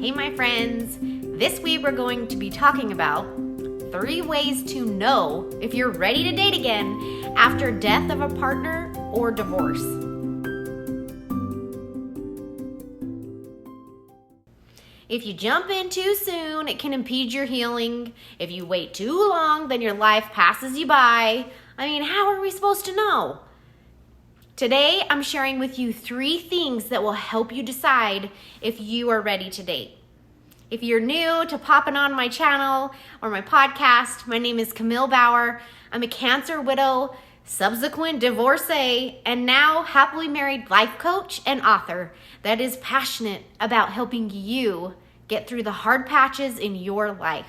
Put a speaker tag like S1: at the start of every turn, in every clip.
S1: Hey my friends, this week we're going to be talking about 3 ways to know if you're ready to date again after death of a partner or divorce. If you jump in too soon, it can impede your healing. If you wait too long, then your life passes you by. How are we supposed to know? Today, I'm sharing with you 3 things that will help you decide if you are ready to date. If you're new to popping on my channel or my podcast, my name is Camille Bauer. I'm a cancer widow, subsequent divorcee, and now happily married life coach and author that is passionate about helping you get through the hard patches in your life.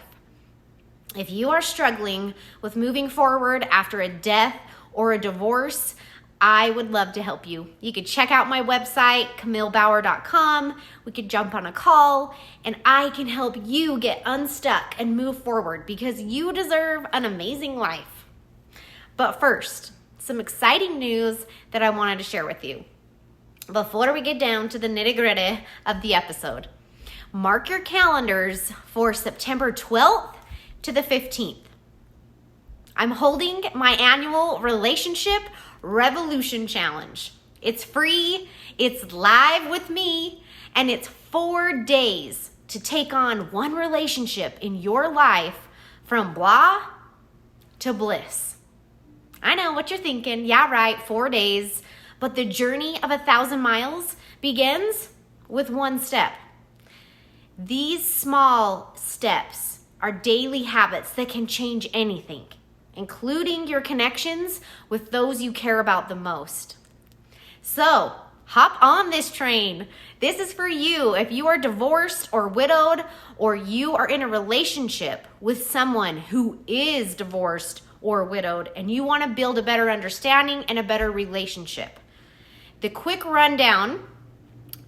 S1: If you are struggling with moving forward after a death or a divorce, I would love to help you. You could check out my website, CamilleBauer.com. We could jump on a call, and I can help you get unstuck and move forward because you deserve an amazing life. But first, some exciting news that I wanted to share with you. Before we get down to the nitty-gritty of the episode, mark your calendars for September 12th to the 15th. I'm holding my annual Relationship Revolution Challenge. It's free, it's live with me, and it's 4 days to take on one relationship in your life from blah to bliss. I know what you're thinking. Yeah, right, 4 days. But the journey of 1,000 miles begins with 1 step. These small steps are daily habits that can change anything, including your connections with those you care about the most. So, hop on this train. This is for you if you are divorced or widowed, or you are in a relationship with someone who is divorced or widowed, and you want to build a better understanding and a better relationship. The quick rundown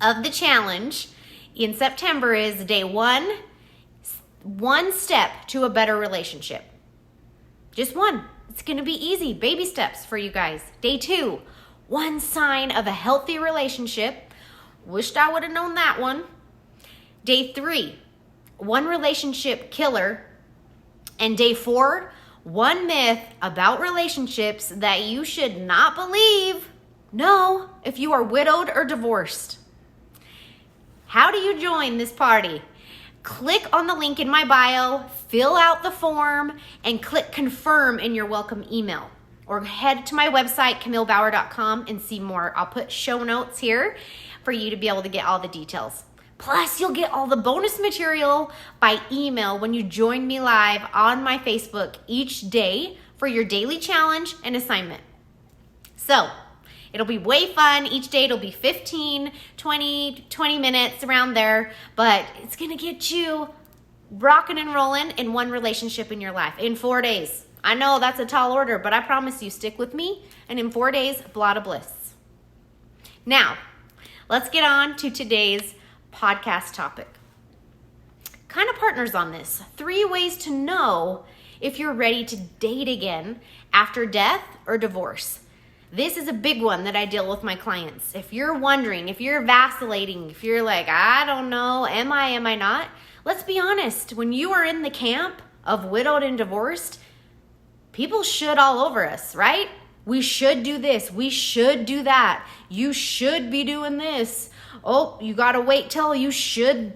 S1: of the challenge in September is day 1, 1 step to a better relationship. Just 1. It's going to be easy. Baby steps for you guys. Day 2, 1 sign of a healthy relationship. Wished I would have known that one. Day 3, 1 relationship killer. And day 4, 1 myth about relationships that you should not believe. No, if you are widowed or divorced. How do you join this party? Click on the link in my bio, fill out the form, and click confirm in your welcome email. Or head to my website, CamilleBauer.com, and see more. I'll put show notes here for you to be able to get all the details. Plus, you'll get all the bonus material by email when you join me live on my Facebook each day for your daily challenge and assignment. So, it'll be way fun. Each day it'll be 15, 20 minutes around there, but it's going to get you rocking and rolling in 1 relationship in your life in 4 days. I know that's a tall order, but I promise you, stick with me, and in 4 days, blah to bliss. Now, let's get on to today's podcast topic. Kind of partners on this. 3 ways to know if you're ready to date again after death or divorce. This is a big one that I deal with my clients. If you're wondering, if you're vacillating, if you're like, I don't know, am I not? Let's be honest. When you are in the camp of widowed and divorced, people should all over us, right? We should do this. We should do that. You should be doing this. Oh, you got to wait till you should.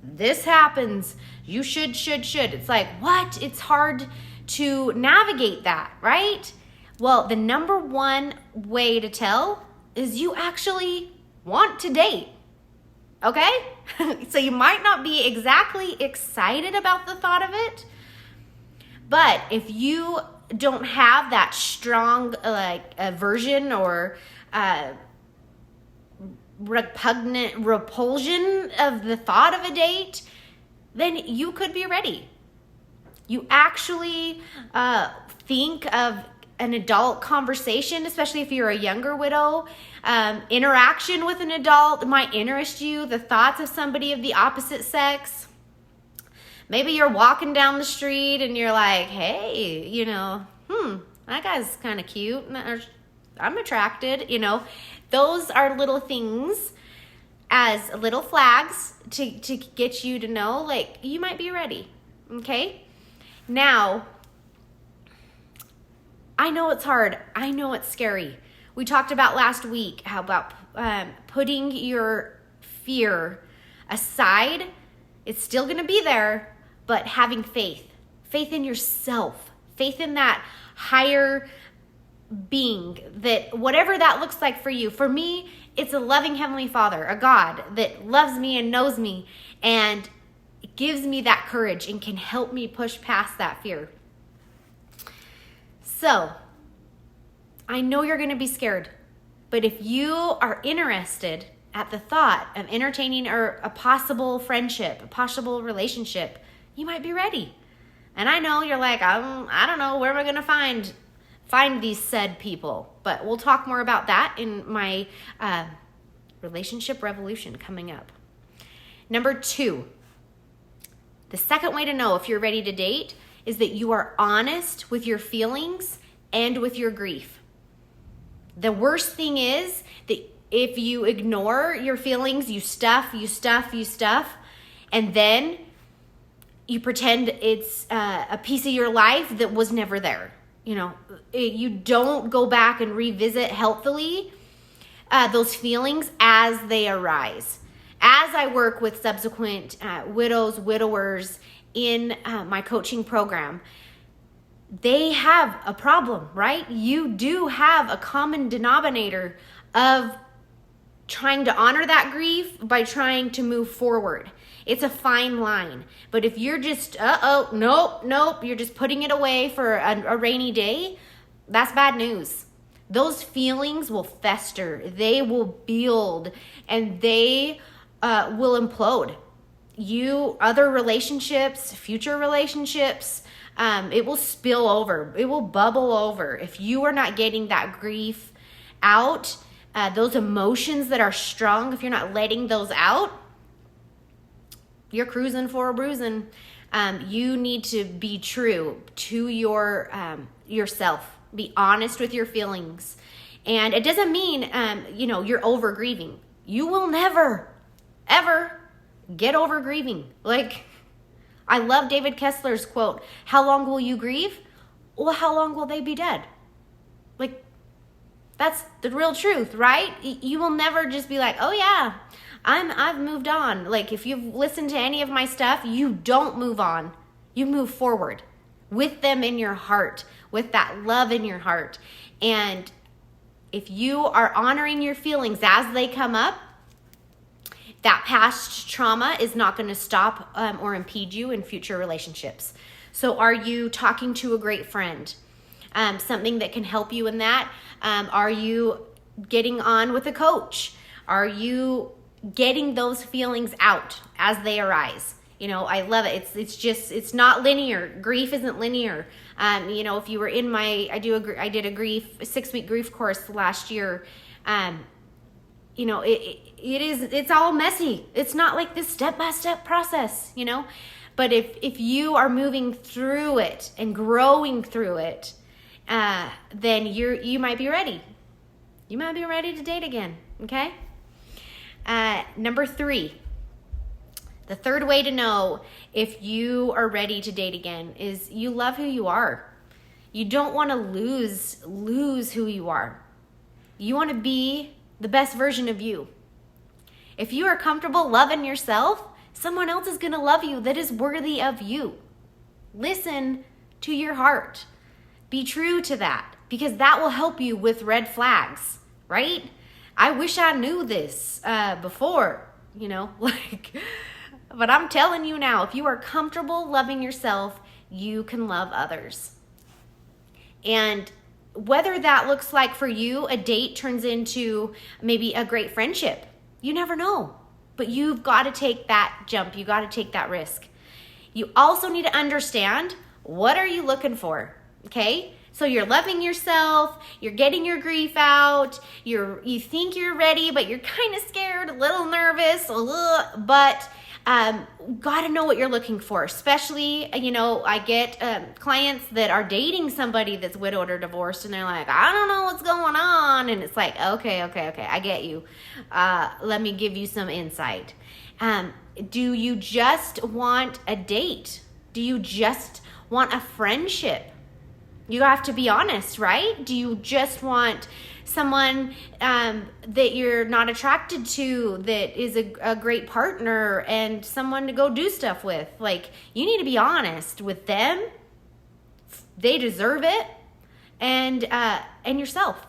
S1: This happens. You should. It's like, what? It's hard to navigate that, right? Well, the number 1 way to tell is you actually want to date, okay? So you might not be exactly excited about the thought of it, but if you don't have that strong aversion or repulsion of the thought of a date, then you could be ready. You actually think of an adult conversation, especially if you're a younger widow, interaction with an adult might interest you, the thoughts of somebody of the opposite sex. Maybe you're walking down the street and you're like, hey, that guy's kind of cute. I'm attracted, Those are little things as little flags to get you to know, like, you might be ready, okay? Now, I know it's hard. I know it's scary. We talked about last week how about putting your fear aside. It's still going to be there, but having faith in yourself, faith in that higher being, that whatever that looks like for you. For me, it's a loving Heavenly Father, a God that loves me and knows me and gives me that courage and can help me push past that fear. So, I know you're going to be scared, but if you are interested at the thought of entertaining a possible friendship, a possible relationship, you might be ready. And I know you're like, I don't know, where am I going to find these said people? But we'll talk more about that in my relationship revolution coming up. Number 2, the second way to know if you're ready to date is that you are honest with your feelings and with your grief. The worst thing is that if you ignore your feelings, you stuff, and then you pretend it's a piece of your life that was never there. You know, you don't go back and revisit healthily those feelings as they arise. As I work with subsequent widows, widowers in my coaching program, they have a problem, right? You do have a common denominator of trying to honor that grief by trying to move forward. It's a fine line. But if you're just, nope, you're just putting it away for a rainy day, that's bad news. Those feelings will fester, they will build, and they will implode. Other relationships, future relationships, it will spill over. It will bubble over. If you are not getting that grief out, those emotions that are strong, if you're not letting those out, you're cruising for a bruising. You need to be true to yourself. Be honest with your feelings. And it doesn't mean, you're over grieving. You will never, ever get over grieving. Like, I love David Kessler's quote, how long will you grieve? Well, how long will they be dead? Like, that's the real truth, right? You will never just be like, oh yeah, I've moved on. Like, if you've listened to any of my stuff, you don't move on. You move forward with them in your heart, with that love in your heart. And if you are honoring your feelings as they come up, that past trauma is not going to stop or impede you in future relationships. So are you talking to a great friend? Something that can help you in that? Are you getting on with a coach? Are you getting those feelings out as they arise? I love it. It's not linear. Grief isn't linear. If you were in I did a 6-week grief course last year. It's all messy. It's not like this step-by-step process, But if you are moving through it and growing through it, then you might be ready. You might be ready to date again, okay? Number 3, the third way to know if you are ready to date again is you love who you are. You don't want to lose who you are. You want to be the best version of you. If you are comfortable loving yourself, someone else is going to love you that is worthy of you. Listen to your heart. Be true to that, because that will help you with red flags, right? I wish I knew this before, but I'm telling you now, if you are comfortable loving yourself, you can love others. And whether that looks like for you, a date turns into maybe a great friendship, you never know. But you've got to take that jump. You got to take that risk. You also need to understand, what are you looking for? Okay? So you're loving yourself, you're getting your grief out, you think you're ready, but you're kind of scared, a little nervous, but Got to know what you're looking for, especially, I get clients that are dating somebody that's widowed or divorced, and they're like, I don't know what's going on. And it's like, okay, I get you. Let me give you some insight. Do you just want a date? Do you just want a friendship? You have to be honest, right? Do you just want someone that you're not attracted to, that is a great partner and someone to go do stuff with? Like, you need to be honest with them. They deserve it. And yourself.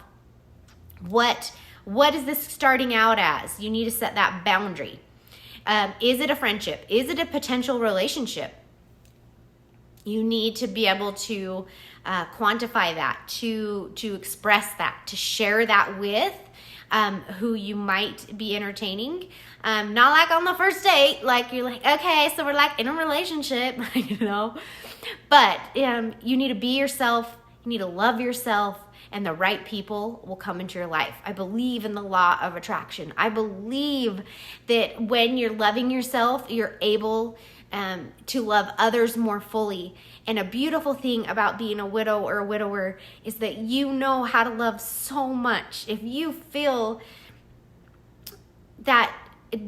S1: What is this starting out as? You need to set that boundary. Is it a friendship? Is it a potential relationship? You need to be able to quantify that, to express that, to share that with who you might be entertaining. Not like on the first date, like you're like, okay, so we're like in a relationship, But you need to be yourself. You need to love yourself, and the right people will come into your life. I believe in the law of attraction. I believe that when you're loving yourself, you're able to love others more fully. And a beautiful thing about being a widow or a widower is that you know how to love so much. If you feel that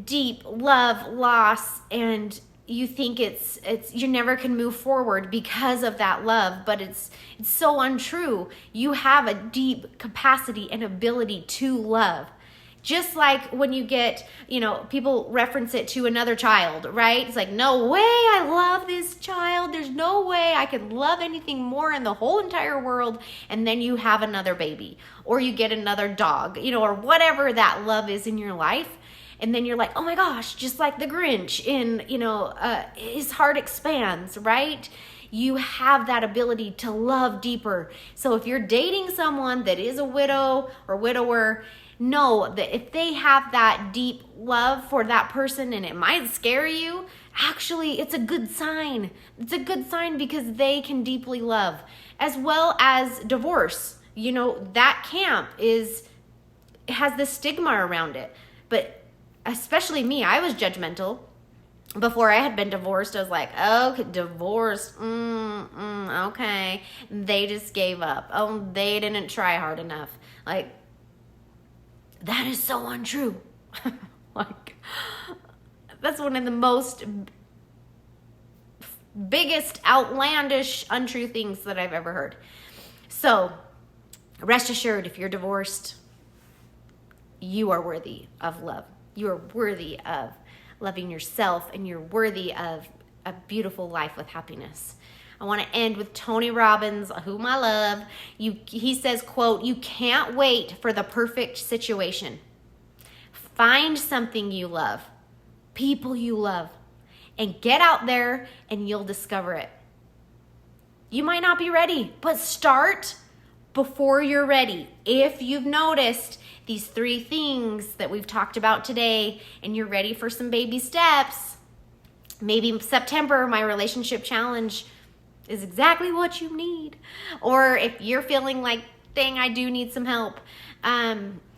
S1: deep love loss and you think it's you never can move forward because of that love, but it's so untrue. You have a deep capacity and ability to love. Just like when you get, people reference it to another child, right? It's like, no way, I love this child. There's no way I could love anything more in the whole entire world. And then you have another baby, or you get another dog, or whatever that love is in your life. And then you're like, oh my gosh, just like the Grinch in, his heart expands, right? You have that ability to love deeper. So if you're dating someone that is a widow or widower, know that if they have that deep love for that person, and it might scare you, actually it's a good sign. It's a good sign because they can deeply love. As well as divorce. That camp has this stigma around it. But especially me, I was judgmental. Before I had been divorced, I was like, okay, divorce, okay. They just gave up. Oh, they didn't try hard enough. Like, that is so untrue. That's one of the most biggest, outlandish, untrue things that I've ever heard. So, rest assured, if you're divorced, you are worthy of love. You are worthy of loving yourself, and you're worthy of a beautiful life with happiness. I want to end with Tony Robbins, whom I love. He says, quote, "You can't wait for the perfect situation. Find something you love, people you love, and get out there and you'll discover it." You might not be ready, but start before you're ready. If you've noticed these 3 things that we've talked about today and you're ready for some baby steps, maybe September, my relationship challenge is exactly what you need. Or if you're feeling like, dang, I do need some help.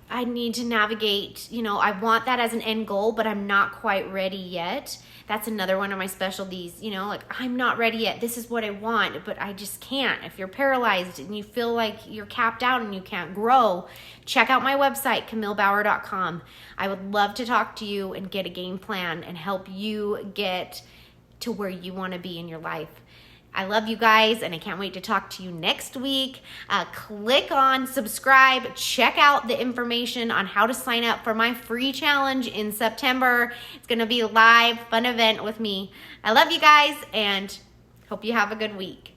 S1: I need to navigate, I want that as an end goal, but I'm not quite ready yet. That's another one of my specialties, like, I'm not ready yet. This is what I want, but I just can't. If you're paralyzed and you feel like you're capped out and you can't grow, check out my website, CamilleBauer.com. I would love to talk to you and get a game plan and help you get to where you want to be in your life. I love you guys, and I can't wait to talk to you next week. Click on subscribe. Check out the information on how to sign up for my free challenge in September. It's going to be a live, fun event with me. I love you guys, and hope you have a good week.